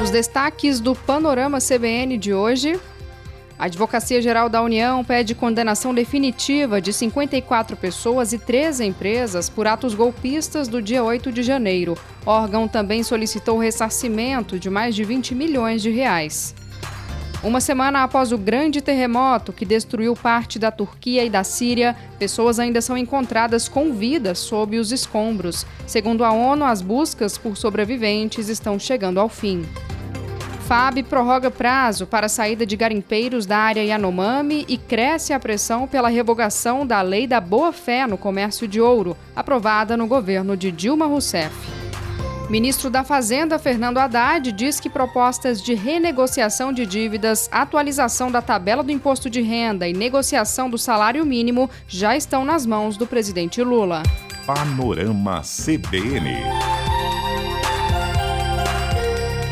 Os destaques do Panorama CBN de hoje. A Advocacia Geral da União pede condenação definitiva de 54 pessoas e 13 empresas por atos golpistas do dia 8 de janeiro. O órgão também solicitou ressarcimento de mais de 20 milhões de reais. Uma semana após o grande terremoto que destruiu parte da Turquia e da Síria, pessoas ainda são encontradas com vida sob os escombros. Segundo a ONU, as buscas por sobreviventes estão chegando ao fim. FAB prorroga prazo para a saída de garimpeiros da área Yanomami e cresce a pressão pela revogação da Lei da Boa-Fé no Comércio de Ouro, aprovada no governo de Dilma Rousseff. Ministro da Fazenda, Fernando Haddad, diz que propostas de renegociação de dívidas, atualização da tabela do imposto de renda e negociação do salário mínimo já estão nas mãos do presidente Lula. Panorama CBN.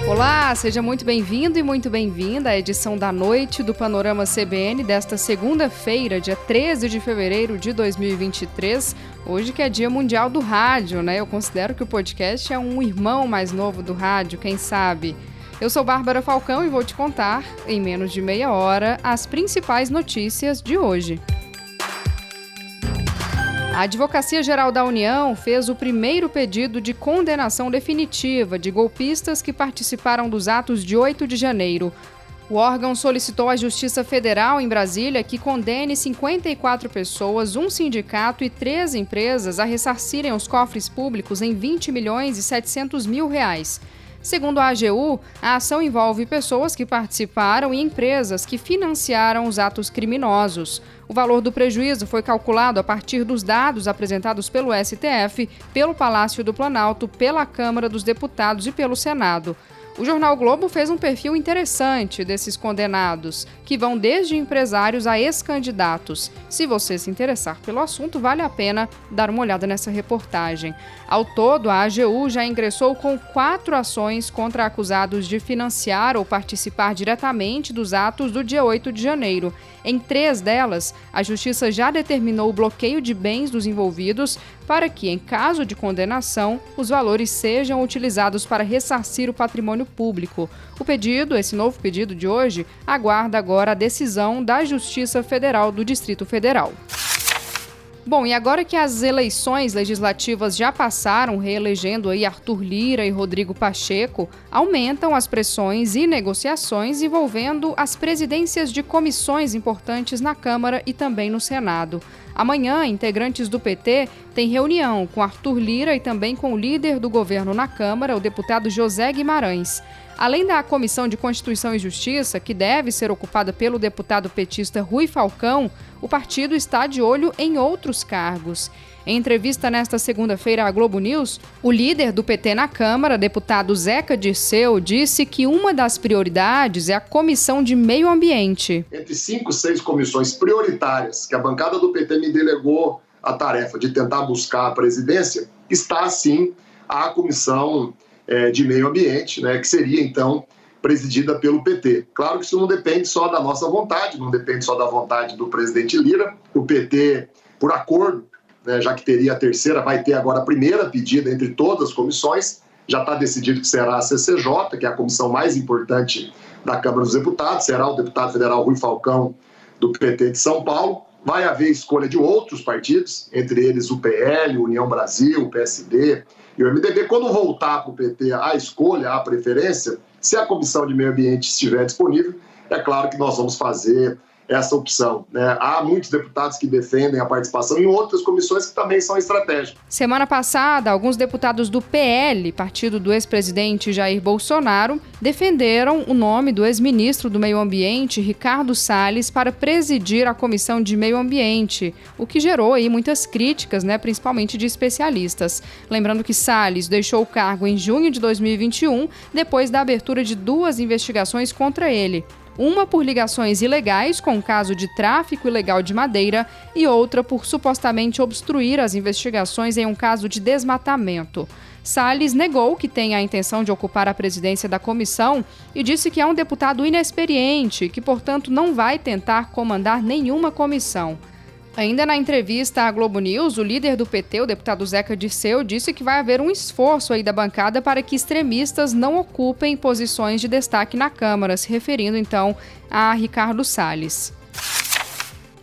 Olá, seja muito bem-vindo e muito bem-vinda à edição da noite do Panorama CBN desta segunda-feira, dia 13 de fevereiro de 2023, hoje que é Dia Mundial do Rádio, né? Eu considero que o podcast é um irmão mais novo do rádio, quem sabe? Eu sou Bárbara Falcão e vou te contar, em menos de meia hora, as principais notícias de hoje. A Advocacia Geral da União fez o primeiro pedido de condenação definitiva de golpistas que participaram dos atos de 8 de janeiro. O órgão solicitou à Justiça Federal em Brasília que condene 54 pessoas, um sindicato e 13 empresas a ressarcirem os cofres públicos em 20 milhões e 700 mil reais. Segundo a AGU, a ação envolve pessoas que participaram e empresas que financiaram os atos criminosos. O valor do prejuízo foi calculado a partir dos dados apresentados pelo STF, pelo Palácio do Planalto, pela Câmara dos Deputados e pelo Senado. O Jornal Globo fez um perfil interessante desses condenados, que vão desde empresários a ex-candidatos. Se você se interessar pelo assunto, vale a pena dar uma olhada nessa reportagem. Ao todo, a AGU já ingressou com 4 ações contra acusados de financiar ou participar diretamente dos atos do dia 8 de janeiro. Em 3 delas, a Justiça já determinou o bloqueio de bens dos envolvidos para que, em caso de condenação, os valores sejam utilizados para ressarcir o patrimônio público. O pedido, esse novo pedido de hoje, aguarda agora a decisão da Justiça Federal do Distrito Federal. Bom, e agora que as eleições legislativas já passaram, reelegendo aí Arthur Lira e Rodrigo Pacheco, aumentam as pressões e negociações envolvendo as presidências de comissões importantes na Câmara e também no Senado. Amanhã, integrantes do PT têm reunião com Arthur Lira e também com o líder do governo na Câmara, o deputado José Guimarães. Além da Comissão de Constituição e Justiça, que deve ser ocupada pelo deputado petista Rui Falcão, o partido está de olho em outros cargos. Em entrevista nesta segunda-feira à Globo News, o líder do PT na Câmara, deputado Zeca Dirceu, disse que uma das prioridades é a Comissão de Meio Ambiente. Entre 5, 6 comissões prioritárias que a bancada do PT me delegou a tarefa de tentar buscar a presidência, está sim a Comissão de Meio Ambiente, né, que seria então presidida pelo PT. Claro que isso não depende só da nossa vontade, não depende só da vontade do presidente Lira. O PT, por acordo, né, já que teria a terceira, vai ter agora a primeira pedida entre todas as comissões. Já está decidido que será a CCJ, que é a comissão mais importante da Câmara dos Deputados, será o deputado federal Rui Falcão, do PT de São Paulo. Vai haver escolha de outros partidos, entre eles o PL, União Brasil, o PSD e o MDB. Quando voltar para o PT a escolha, a preferência, se a Comissão de Meio Ambiente estiver disponível, é claro que nós vamos fazer essa opção, né? Há muitos deputados que defendem a participação em outras comissões que também são estratégicas. Semana passada, alguns deputados do PL, partido do ex-presidente Jair Bolsonaro, defenderam o nome do ex-ministro do Meio Ambiente, Ricardo Salles, para presidir a Comissão de Meio Ambiente, o que gerou aí muitas críticas, né, principalmente de especialistas. Lembrando que Salles deixou o cargo em junho de 2021, depois da abertura de 2 investigações contra ele. Uma por ligações ilegais com o caso de tráfico ilegal de madeira e outra por supostamente obstruir as investigações em um caso de desmatamento. Salles negou que tenha a intenção de ocupar a presidência da comissão e disse que é um deputado inexperiente, que, portanto, não vai tentar comandar nenhuma comissão. Ainda na entrevista à Globo News, o líder do PT, o deputado Zeca Dirceu, disse que vai haver um esforço aí da bancada para que extremistas não ocupem posições de destaque na Câmara, se referindo então a Ricardo Salles.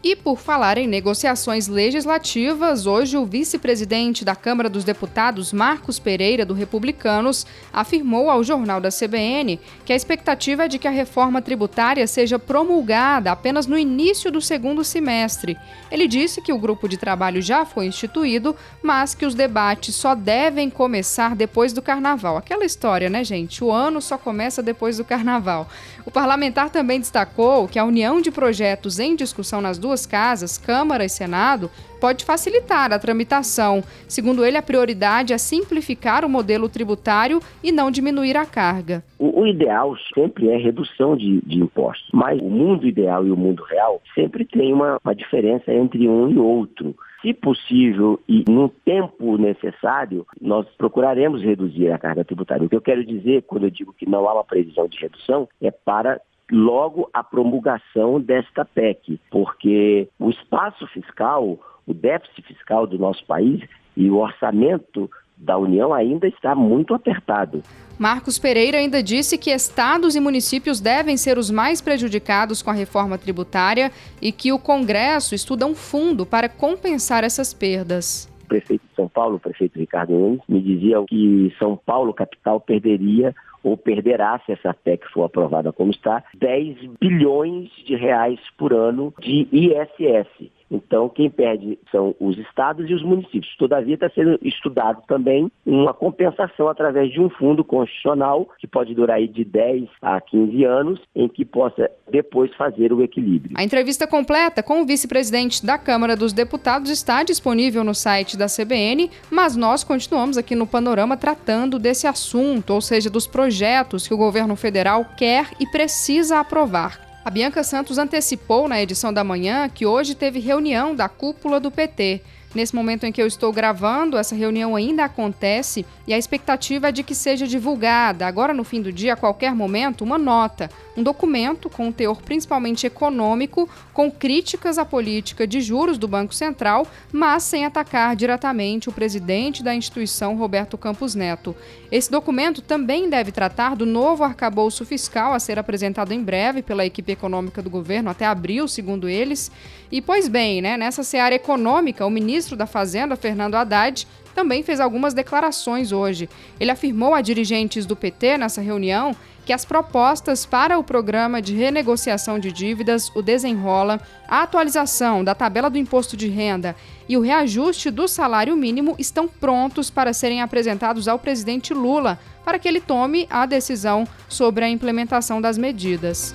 E por falar em negociações legislativas, hoje o vice-presidente da Câmara dos Deputados, Marcos Pereira, do Republicanos, afirmou ao Jornal da CBN que a expectativa é de que a reforma tributária seja promulgada apenas no início do segundo semestre. Ele disse que o grupo de trabalho já foi instituído, mas que os debates só devem começar depois do Carnaval. Aquela história, né, gente? O ano só começa depois do Carnaval. O parlamentar também destacou que a união de projetos em discussão nas duas casas, Câmara e Senado, pode facilitar a tramitação. Segundo ele, a prioridade é simplificar o modelo tributário e não diminuir a carga. O ideal sempre é redução de impostos, mas o mundo ideal e o mundo real sempre tem uma diferença entre um e outro. Se possível e no tempo necessário, nós procuraremos reduzir a carga tributária. O que eu quero dizer, quando eu digo que não há uma previsão de redução, é para logo a promulgação desta PEC, porque o espaço fiscal, o déficit fiscal do nosso país e o orçamento da União ainda está muito apertado. Marcos Pereira ainda disse que estados e municípios devem ser os mais prejudicados com a reforma tributária e que o Congresso estuda um fundo para compensar essas perdas. O prefeito de São Paulo, o prefeito Ricardo Nunes, me dizia que São Paulo, capital, perderia ou perderá, se essa PEC for aprovada como está, 10 bilhões de reais por ano de ISS. Então, quem perde são os estados e os municípios. Todavia, está sendo estudado também uma compensação através de um fundo constitucional que pode durar aí de 10 a 15 anos, em que possa depois fazer o equilíbrio. A entrevista completa com o vice-presidente da Câmara dos Deputados está disponível no site da CBN, mas nós continuamos aqui no Panorama tratando desse assunto, ou seja, dos projetos que o governo federal quer e precisa aprovar. A Bianca Santos antecipou na edição da manhã que hoje teve reunião da cúpula do PT. Nesse momento em que eu estou gravando, essa reunião ainda acontece e a expectativa é de que seja divulgada, agora no fim do dia, a qualquer momento, uma nota, um documento com um teor principalmente econômico, com críticas à política de juros do Banco Central, mas sem atacar diretamente o presidente da instituição, Roberto Campos Neto. Esse documento também deve tratar do novo arcabouço fiscal a ser apresentado em breve pela equipe econômica do governo, até abril, segundo eles. E, pois bem, nessa seara econômica, o ministro da Fazenda, Fernando Haddad, também fez algumas declarações hoje. Ele afirmou a dirigentes do PT nessa reunião que as propostas para o programa de renegociação de dívidas, o Desenrola, a atualização da tabela do imposto de renda e o reajuste do salário mínimo estão prontos para serem apresentados ao presidente Lula, para que ele tome a decisão sobre a implementação das medidas.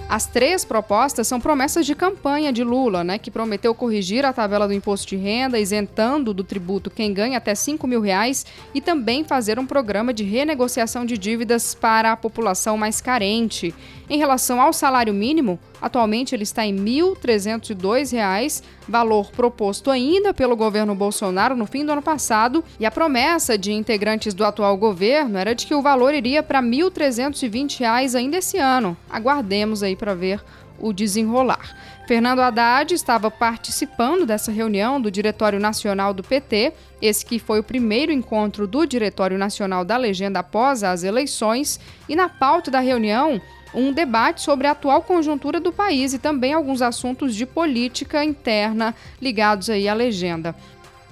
As 3 propostas são promessas de campanha de Lula, que prometeu corrigir a tabela do imposto de renda, isentando do tributo quem ganha até R$5.000 e também fazer um programa de renegociação de dívidas para a população mais carente. Em relação ao salário mínimo, atualmente ele está em R$ 1.302, valor proposto ainda pelo governo Bolsonaro no fim do ano passado, e a promessa de integrantes do atual governo era de que o valor iria para R$ 1.320 ainda esse ano. Aguardemos aí para ver o desenrolar. Fernando Haddad estava participando dessa reunião do Diretório Nacional do PT, esse que foi o primeiro encontro do Diretório Nacional da Legenda após as eleições, e na pauta da reunião, um debate sobre a atual conjuntura do país e também alguns assuntos de política interna ligados aí à legenda.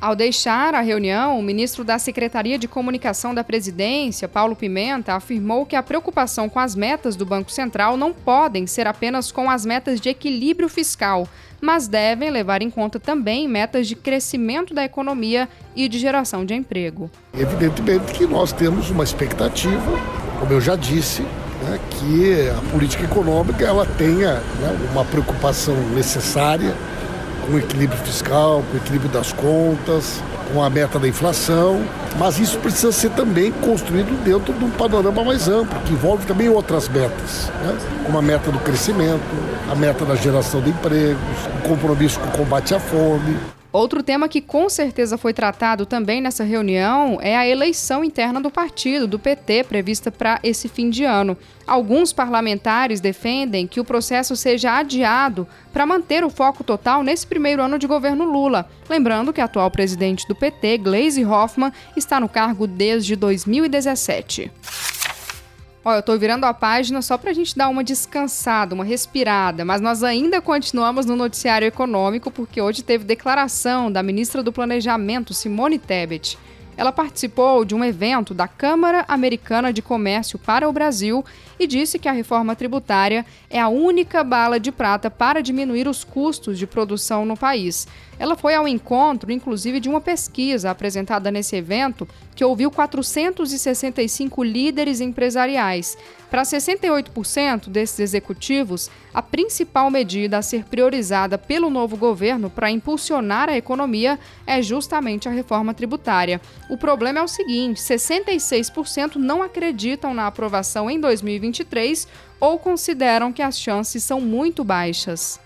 Ao deixar a reunião, o ministro da Secretaria de Comunicação da Presidência, Paulo Pimenta, afirmou que a preocupação com as metas do Banco Central não podem ser apenas com as metas de equilíbrio fiscal, mas devem levar em conta também metas de crescimento da economia e de geração de emprego. Evidentemente que nós temos uma expectativa, como eu já disse, que a política econômica ela tenha uma preocupação necessária com o equilíbrio fiscal, com o equilíbrio das contas, com a meta da inflação, mas isso precisa ser também construído dentro de um panorama mais amplo, que envolve também outras metas, como a meta do crescimento, a meta da geração de empregos, o compromisso com o combate à fome. Outro tema que com certeza foi tratado também nessa reunião é a eleição interna do partido, do PT, prevista para esse fim de ano. Alguns parlamentares defendem que o processo seja adiado para manter o foco total nesse primeiro ano de governo Lula. Lembrando que a atual presidente do PT, Gleisi Hoffmann, está no cargo desde 2017. Eu tô virando a página só pra gente dar uma descansada, uma respirada, mas nós ainda continuamos no noticiário econômico porque hoje teve declaração da ministra do Planejamento, Simone Tebet. Ela participou de um evento da Câmara Americana de Comércio para o Brasil e disse que a reforma tributária é a única bala de prata para diminuir os custos de produção no país. Ela foi ao encontro, inclusive, de uma pesquisa apresentada nesse evento que ouviu 465 líderes empresariais. Para 68% desses executivos, a principal medida a ser priorizada pelo novo governo para impulsionar a economia é justamente a reforma tributária. O problema é o seguinte: 66% não acreditam na aprovação em 2023 ou consideram que as chances são muito baixas.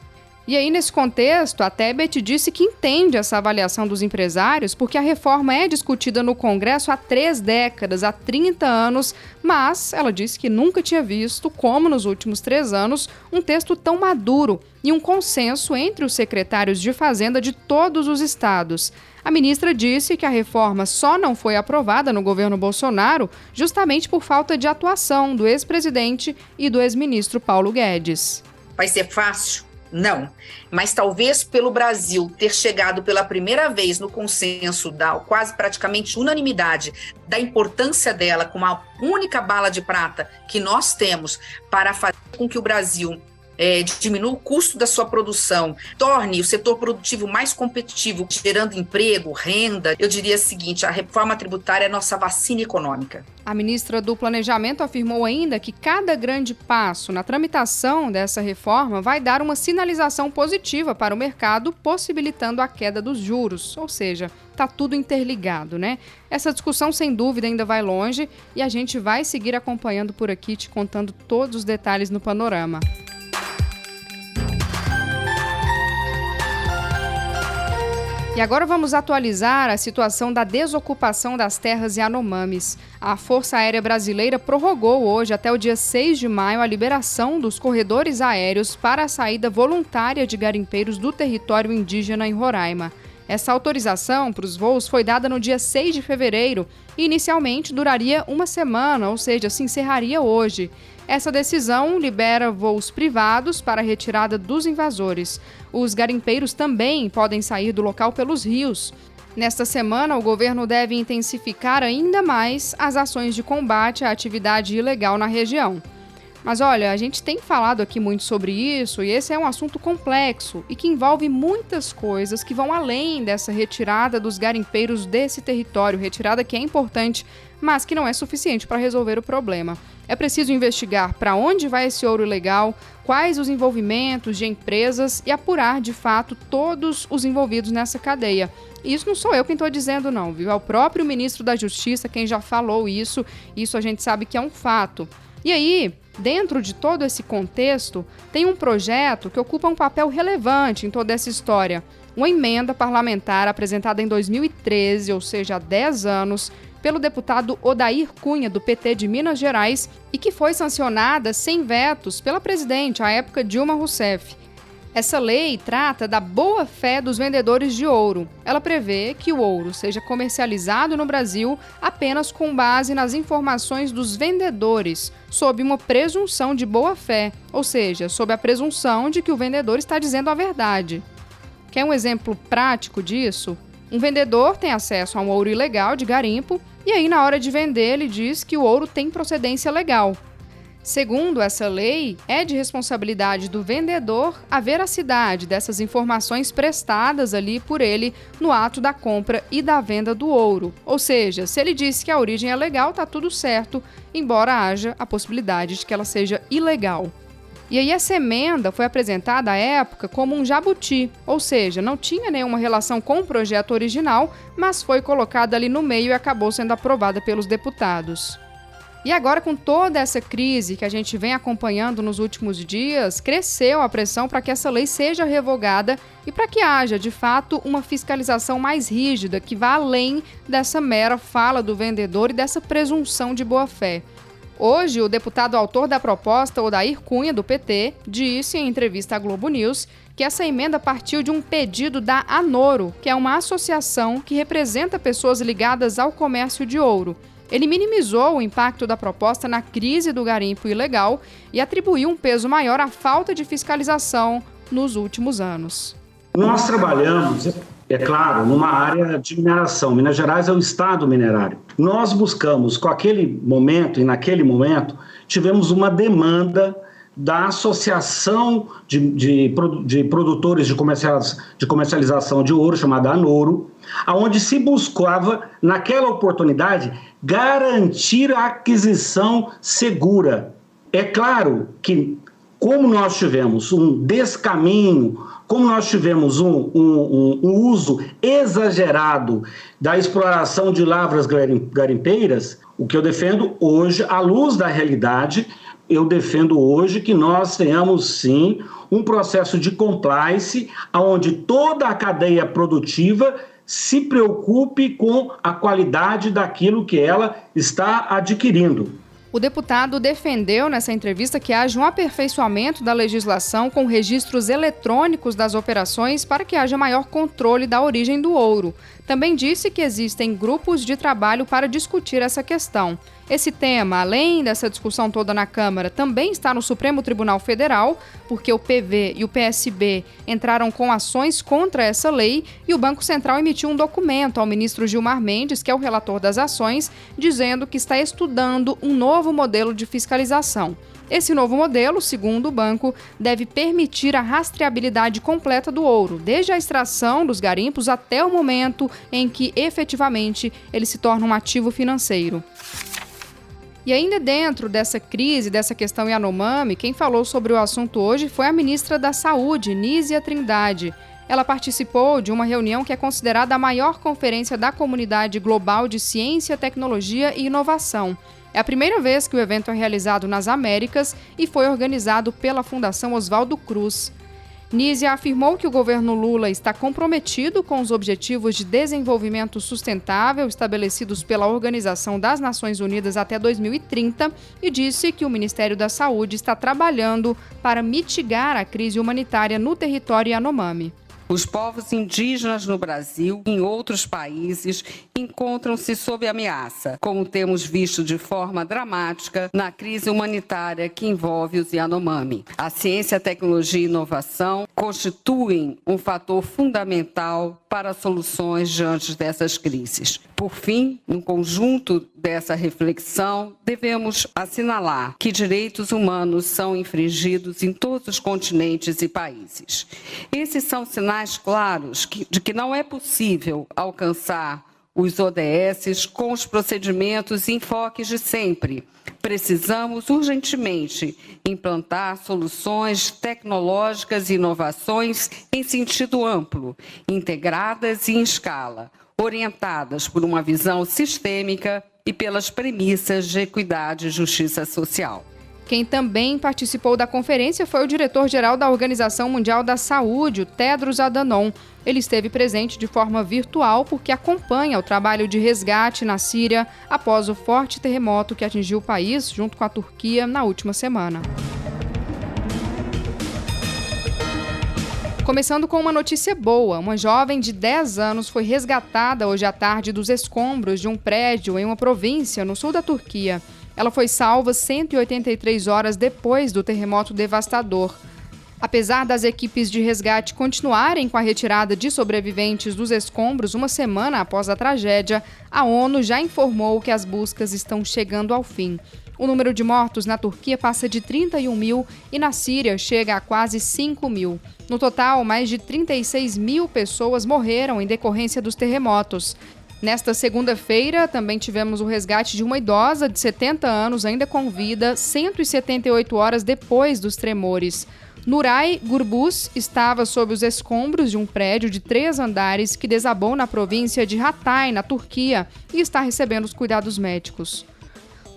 E aí, nesse contexto, a Tebet disse que entende essa avaliação dos empresários porque a reforma é discutida no Congresso há 3 décadas, há 30 anos, mas ela disse que nunca tinha visto, como nos últimos 3 anos, um texto tão maduro e um consenso entre os secretários de Fazenda de todos os estados. A ministra disse que a reforma só não foi aprovada no governo Bolsonaro justamente por falta de atuação do ex-presidente e do ex-ministro Paulo Guedes. Vai ser fácil? Não, mas talvez pelo Brasil ter chegado pela primeira vez no consenso da quase praticamente unanimidade da importância dela como a única bala de prata que nós temos para fazer com que o Brasil diminua o custo da sua produção, torne o setor produtivo mais competitivo, gerando emprego, renda. Eu diria o seguinte: a reforma tributária é a nossa vacina econômica. A ministra do Planejamento afirmou ainda que cada grande passo na tramitação dessa reforma vai dar uma sinalização positiva para o mercado, possibilitando a queda dos juros. Ou seja, está tudo interligado, né? Essa discussão, sem dúvida, ainda vai longe e a gente vai seguir acompanhando por aqui, te contando todos os detalhes no Panorama. E agora vamos atualizar a situação da desocupação das terras Yanomamis. A Força Aérea Brasileira prorrogou hoje até o dia 6 de maio a liberação dos corredores aéreos para a saída voluntária de garimpeiros do território indígena em Roraima. Essa autorização para os voos foi dada no dia 6 de fevereiro e inicialmente duraria uma semana, ou seja, se encerraria hoje. Essa decisão libera voos privados para a retirada dos invasores. Os garimpeiros também podem sair do local pelos rios. Nesta semana, o governo deve intensificar ainda mais as ações de combate à atividade ilegal na região. Mas olha, a gente tem falado aqui muito sobre isso e esse é um assunto complexo e que envolve muitas coisas que vão além dessa retirada dos garimpeiros desse território, retirada que é importante, mas que não é suficiente para resolver o problema. É preciso investigar para onde vai esse ouro ilegal, quais os envolvimentos de empresas e apurar, de fato, todos os envolvidos nessa cadeia. E isso não sou eu quem estou dizendo não, viu? É o próprio ministro da Justiça quem já falou isso a gente sabe que é um fato. E aí, dentro de todo esse contexto, tem um projeto que ocupa um papel relevante em toda essa história. Uma emenda parlamentar apresentada em 2013, ou seja, há 10 anos, pelo deputado Odair Cunha, do PT de Minas Gerais, e que foi sancionada sem vetos pela presidente, à época Dilma Rousseff. Essa lei trata da boa-fé dos vendedores de ouro. Ela prevê que o ouro seja comercializado no Brasil apenas com base nas informações dos vendedores, sob uma presunção de boa-fé, ou seja, sob a presunção de que o vendedor está dizendo a verdade. Quer um exemplo prático disso? Um vendedor tem acesso a um ouro ilegal de garimpo e aí, na hora de vender, ele diz que o ouro tem procedência legal. Segundo essa lei, é de responsabilidade do vendedor a veracidade dessas informações prestadas ali por ele no ato da compra e da venda do ouro. Ou seja, se ele disse que a origem é legal, tá tudo certo, embora haja a possibilidade de que ela seja ilegal. E aí essa emenda foi apresentada à época como um jabuti, ou seja, não tinha nenhuma relação com o projeto original, mas foi colocada ali no meio e acabou sendo aprovada pelos deputados. E agora, com toda essa crise que a gente vem acompanhando nos últimos dias, cresceu a pressão para que essa lei seja revogada e para que haja, de fato, uma fiscalização mais rígida, que vá além dessa mera fala do vendedor e dessa presunção de boa-fé. Hoje, o deputado autor da proposta, Odair Cunha, do PT, disse em entrevista à Globo News que essa emenda partiu de um pedido da Anoro, que é uma associação que representa pessoas ligadas ao comércio de ouro. Ele minimizou o impacto da proposta na crise do garimpo ilegal e atribuiu um peso maior à falta de fiscalização nos últimos anos. Nós trabalhamos, é claro, numa área de mineração. Minas Gerais é o estado minerário. Nós buscamos, com aquele momento, e naquele momento, tivemos uma demanda da Associação de Produtores de Comercialização de Ouro, chamada Anoro, onde se buscava, naquela oportunidade, garantir a aquisição segura. É claro que, como nós tivemos um descaminho, como nós tivemos um uso exagerado da exploração de lavras garimpeiras, o que eu defendo hoje, à luz da realidade, eu defendo hoje que nós tenhamos, sim, um processo de compliance onde toda a cadeia produtiva se preocupe com a qualidade daquilo que ela está adquirindo. O deputado defendeu nessa entrevista que haja um aperfeiçoamento da legislação com registros eletrônicos das operações para que haja maior controle da origem do ouro. Também disse que existem grupos de trabalho para discutir essa questão. Esse tema, além dessa discussão toda na Câmara, também está no Supremo Tribunal Federal, porque o PV e o PSB entraram com ações contra essa lei e o Banco Central emitiu um documento ao ministro Gilmar Mendes, que é o relator das ações, dizendo que está estudando um novo modelo de fiscalização. Esse novo modelo, segundo o banco, deve permitir a rastreabilidade completa do ouro, desde a extração dos garimpos até o momento em que, efetivamente, ele se torna um ativo financeiro. E ainda dentro dessa crise, dessa questão Yanomami, quem falou sobre o assunto hoje foi a ministra da Saúde, Nízia Trindade. Ela participou de uma reunião que é considerada a maior conferência da comunidade global de ciência, tecnologia e inovação. É a primeira vez que o evento é realizado nas Américas e foi organizado pela Fundação Oswaldo Cruz. Nízia afirmou que o governo Lula está comprometido com os objetivos de desenvolvimento sustentável estabelecidos pela Organização das Nações Unidas até 2030 e disse que o Ministério da Saúde está trabalhando para mitigar a crise humanitária no território Yanomami. Os povos indígenas no Brasil e em outros países encontram-se sob ameaça, como temos visto de forma dramática na crise humanitária que envolve os Yanomami. A ciência, a tecnologia e a inovação constituem um fator fundamental para soluções diante dessas crises. Por fim, no conjunto dessa reflexão, devemos assinalar que direitos humanos são infringidos em todos os continentes e países. Esses são sinais claros de que não é possível alcançar os ODS com os procedimentos e enfoques de sempre. Precisamos urgentemente implantar soluções tecnológicas e inovações em sentido amplo, integradas e em escala, orientadas por uma visão sistêmica e pelas premissas de equidade e justiça social. Quem também participou da conferência foi o diretor-geral da Organização Mundial da Saúde, o Tedros Adhanom. Ele esteve presente de forma virtual porque acompanha o trabalho de resgate na Síria após o forte terremoto que atingiu o país, junto com a Turquia, na última semana. Começando com uma notícia boa, uma jovem de 10 anos foi resgatada hoje à tarde dos escombros de um prédio em uma província no sul da Turquia. Ela foi salva 183 horas depois do terremoto devastador. Apesar das equipes de resgate continuarem com a retirada de sobreviventes dos escombros uma semana após a tragédia, a ONU já informou que as buscas estão chegando ao fim. O número de mortos na Turquia passa de 31 mil e na Síria chega a quase 5 mil. No total, mais de 36 mil pessoas morreram em decorrência dos terremotos. Nesta segunda-feira, também tivemos o resgate de uma idosa de 70 anos, ainda com vida, 178 horas depois dos tremores. Nuray Gurbuz estava sob os escombros de um prédio de 3 andares que desabou na província de Hatay, na Turquia, e está recebendo os cuidados médicos.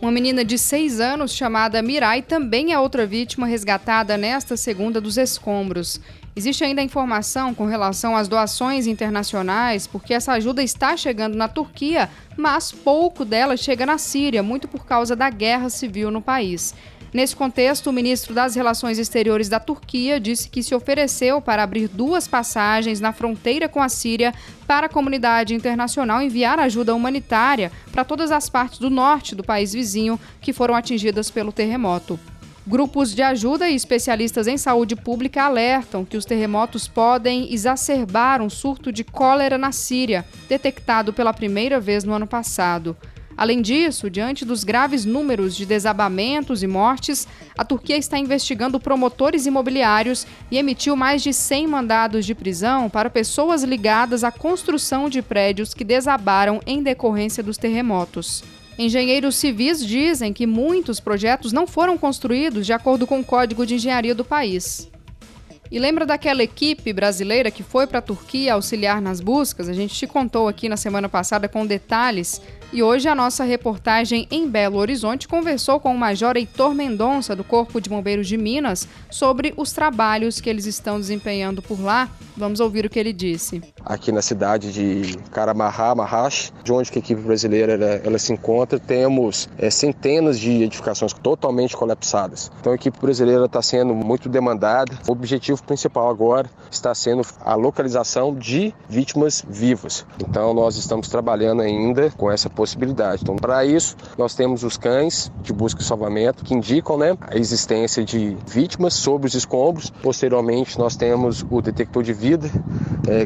Uma menina de 6 anos chamada Mirai também é outra vítima resgatada nesta segunda dos escombros. Existe ainda informação com relação às doações internacionais, porque essa ajuda está chegando na Turquia, mas pouco dela chega na Síria, muito por causa da guerra civil no país. Nesse contexto, o ministro das Relações Exteriores da Turquia disse que se ofereceu para abrir 2 passagens na fronteira com a Síria para a comunidade internacional enviar ajuda humanitária para todas as partes do norte do país vizinho que foram atingidas pelo terremoto. Grupos de ajuda e especialistas em saúde pública alertam que os terremotos podem exacerbar um surto de cólera na Síria, detectado pela primeira vez no ano passado. Além disso, diante dos graves números de desabamentos e mortes, a Turquia está investigando promotores imobiliários e emitiu mais de 100 mandados de prisão para pessoas ligadas à construção de prédios que desabaram em decorrência dos terremotos. Engenheiros civis dizem que muitos projetos não foram construídos de acordo com o Código de Engenharia do país. E lembra daquela equipe brasileira que foi para a Turquia auxiliar nas buscas? A gente te contou aqui na semana passada com detalhes. E hoje a nossa reportagem em Belo Horizonte conversou com o Major Heitor Mendonça, do Corpo de Bombeiros de Minas, sobre os trabalhos que eles estão desempenhando por lá. Vamos ouvir o que ele disse. Aqui na cidade de Kahramanmaraş, de onde a equipe brasileira ela se encontra, temos centenas de edificações totalmente colapsadas. Então a equipe brasileira está sendo muito demandada. O objetivo principal agora está sendo a localização de vítimas vivas. Então nós estamos trabalhando ainda com essa possibilidade. Então, para isso, nós temos os cães de busca e salvamento que indicam a existência de vítimas sobre os escombros. Posteriormente, nós temos o detector de vida,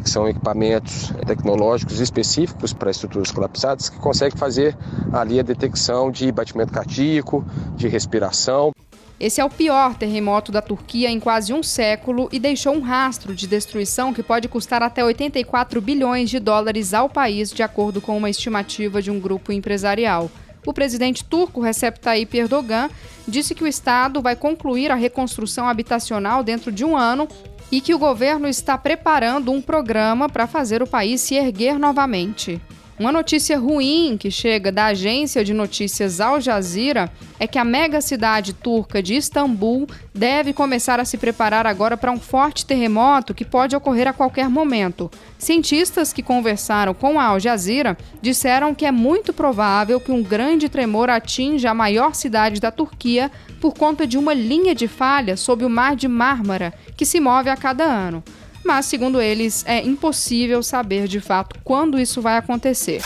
que são equipamentos tecnológicos específicos para estruturas colapsadas, que conseguem fazer ali a detecção de batimento cardíaco, de respiração. Esse é o pior terremoto da Turquia em quase um século e deixou um rastro de destruição que pode custar até 84 bilhões de dólares ao país, de acordo com uma estimativa de um grupo empresarial. O presidente turco Recep Tayyip Erdogan disse que o Estado vai concluir a reconstrução habitacional dentro de um ano e que o governo está preparando um programa para fazer o país se erguer novamente. Uma notícia ruim que chega da agência de notícias Al Jazeera é que a megacidade turca de Istambul deve começar a se preparar agora para um forte terremoto que pode ocorrer a qualquer momento. Cientistas que conversaram com a Al Jazeera disseram que é muito provável que um grande tremor atinja a maior cidade da Turquia por conta de uma linha de falha sob o Mar de Mármara, que se move a cada ano. Mas, segundo eles, é impossível saber de fato quando isso vai acontecer.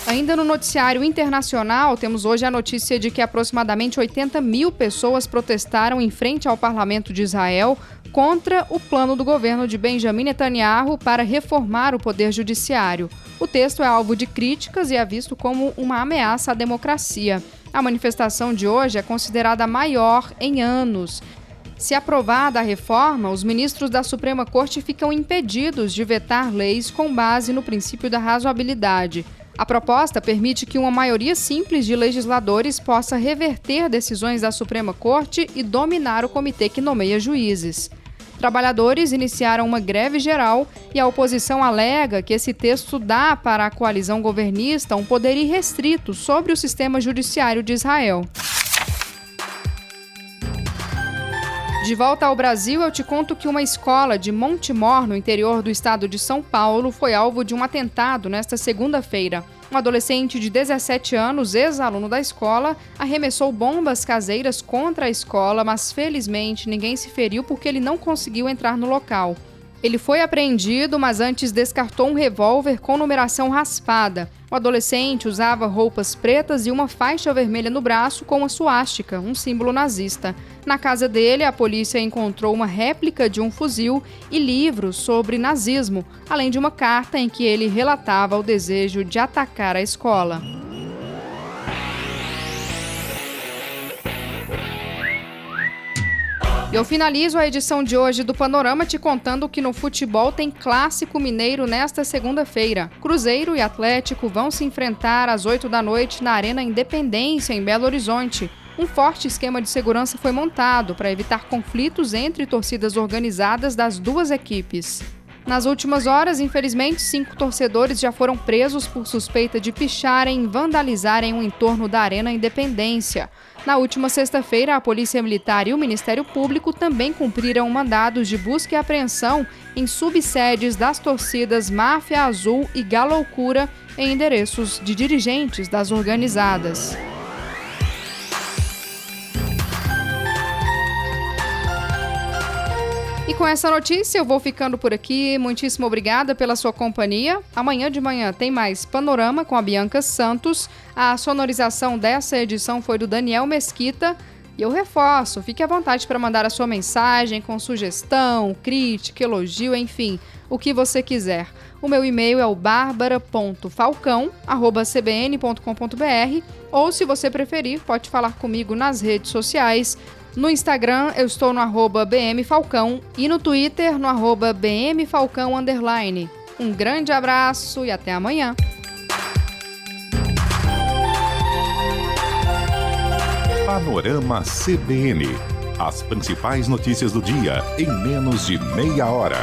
Ainda no noticiário internacional, temos hoje a notícia de que aproximadamente 80 mil pessoas protestaram em frente ao parlamento de Israel contra o plano do governo de Benjamin Netanyahu para reformar o poder judiciário. O texto é alvo de críticas e é visto como uma ameaça à democracia. A manifestação de hoje é considerada a maior em anos. Se aprovada a reforma, os ministros da Suprema Corte ficam impedidos de vetar leis com base no princípio da razoabilidade. A proposta permite que uma maioria simples de legisladores possa reverter decisões da Suprema Corte e dominar o comitê que nomeia juízes. Trabalhadores iniciaram uma greve geral e a oposição alega que esse texto dá para a coalizão governista um poder irrestrito sobre o sistema judiciário de Israel. De volta ao Brasil, eu te conto que uma escola de Montemor, no interior do estado de São Paulo, foi alvo de um atentado nesta segunda-feira. Um adolescente de 17 anos, ex-aluno da escola, arremessou bombas caseiras contra a escola, mas felizmente ninguém se feriu porque ele não conseguiu entrar no local. Ele foi apreendido, mas antes descartou um revólver com numeração raspada. O adolescente usava roupas pretas e uma faixa vermelha no braço com uma suástica, um símbolo nazista. Na casa dele, a polícia encontrou uma réplica de um fuzil e livros sobre nazismo, além de uma carta em que ele relatava o desejo de atacar a escola. Eu finalizo a edição de hoje do Panorama te contando que no futebol tem Clássico Mineiro nesta segunda-feira. Cruzeiro e Atlético vão se enfrentar às 8 da noite na Arena Independência, em Belo Horizonte. Um forte esquema de segurança foi montado para evitar conflitos entre torcidas organizadas das duas equipes. Nas últimas horas, infelizmente, 5 torcedores já foram presos por suspeita de picharem e vandalizarem o entorno da Arena Independência. Na última sexta-feira, a Polícia Militar e o Ministério Público também cumpriram mandados de busca e apreensão em subsedes das torcidas Máfia Azul e Galoucura em endereços de dirigentes das organizadas. E com essa notícia eu vou ficando por aqui. Muitíssimo obrigada pela sua companhia. Amanhã de manhã tem mais Panorama com a Bianca Santos. A sonorização dessa edição foi do Daniel Mesquita. E eu reforço, fique à vontade para mandar a sua mensagem com sugestão, crítica, elogio, enfim, o que você quiser. O meu e-mail é o barbara.falcão@cbn.com.br ou, se você preferir, pode falar comigo nas redes sociais. No Instagram, eu estou no @bmfalcão e no Twitter, no @bmfalcão_. Um grande abraço e até amanhã. Panorama CBN. As principais notícias do dia em menos de meia hora.